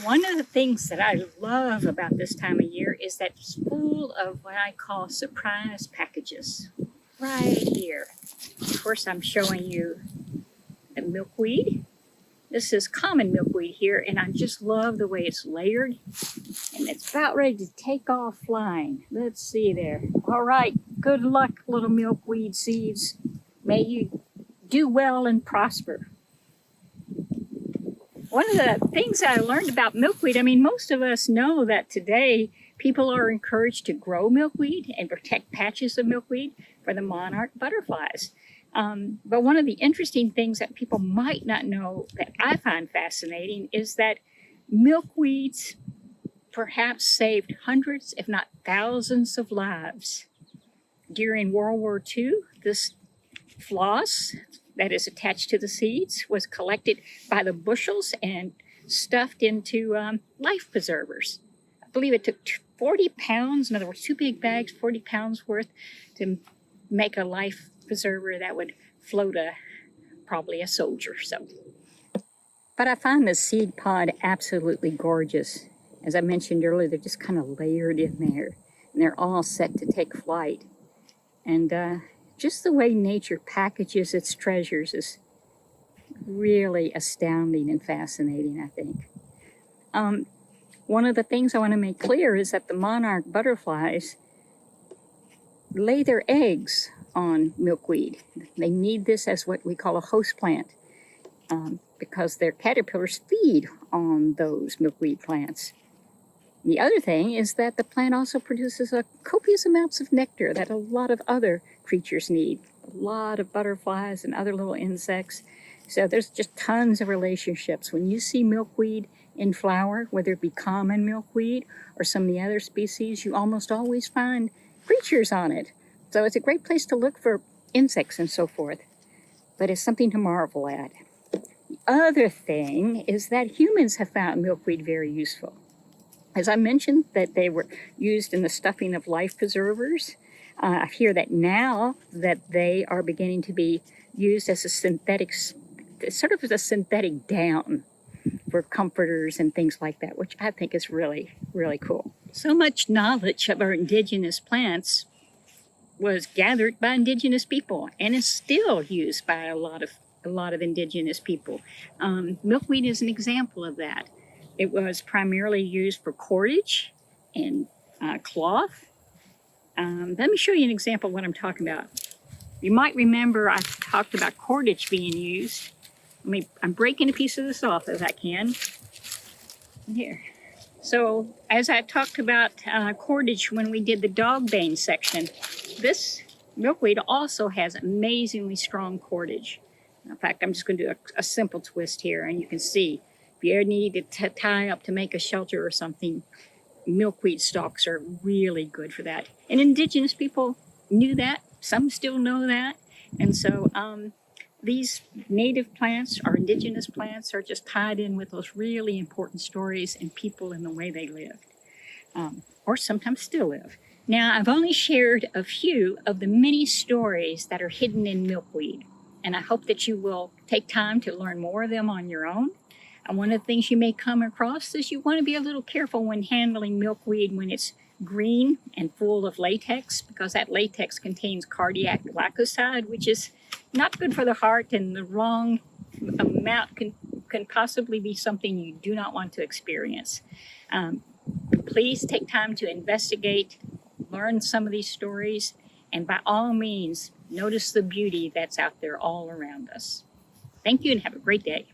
One of the things that I love about this time of year is that it's full of what I call surprise packages right here. Of course, I'm showing you the milkweed. This is common milkweed here, and I just love the way it's layered. And it's about ready to take off flying. Let's see there. All right, good luck, little milkweed seeds. May you do well and prosper. One of the things I learned about milkweed, I mean, most of us know that today people are encouraged to grow milkweed and protect patches of milkweed for the monarch butterflies. But one of the interesting things that people might not know that I find fascinating is that milkweeds perhaps saved hundreds, if not thousands, of lives. During World War II, this floss that is attached to the seeds was collected by the bushels and stuffed into life preservers. I believe it took 40 pounds, in other words, 2 big bags, 40 pounds worth, to make a life preserver that would float probably a soldier. But I find the seed pod absolutely gorgeous. As I mentioned earlier, they're just kind of layered in there, and they're all set to take flight. And just the way nature packages its treasures is really astounding and fascinating, I think. One of the things I want to make clear is that the monarch butterflies lay their eggs on milkweed. They need this as what we call a host plant because their caterpillars feed on those milkweed plants. The other thing is that the plant also produces copious amounts of nectar that a lot of other creatures need. A lot of butterflies and other little insects. So there's just tons of relationships. When you see milkweed in flower, whether it be common milkweed or some of the other species, you almost always find creatures on it. So it's a great place to look for insects and so forth. But it's something to marvel at. The other thing is that humans have found milkweed very useful. As I mentioned, that they were used in the stuffing of life preservers. I hear that now that they are beginning to be used as a synthetic, sort of as a synthetic down for comforters and things like that, which I think is really, really cool. So much knowledge of our indigenous plants was gathered by indigenous people and is still used by a lot of indigenous people. Milkweed is an example of that. It was primarily used for cordage and cloth. Let me show you an example of what I'm talking about. You might remember I talked about cordage being used. I'm breaking a piece of this off as I can. Here. So as I talked about cordage when we did the dog bane section, this milkweed also has amazingly strong cordage. In fact, I'm just going to do a simple twist here, and you can see if you ever need to tie up to make a shelter or something, milkweed stalks are really good for that. And indigenous people knew that. Some still know that. And so these native plants, our indigenous plants, are just tied in with those really important stories and people and the way they lived, or sometimes still live. Now, I've only shared a few of the many stories that are hidden in milkweed, and I hope that you will take time to learn more of them on your own. And one of the things you may come across is you want to be a little careful when handling milkweed when it's green and full of latex, because that latex contains cardiac glycoside, which is not good for the heart, and the wrong amount can possibly be something you do not want to experience. Please take time to investigate, learn some of these stories, and by all means, notice the beauty that's out there all around us. Thank you and have a great day.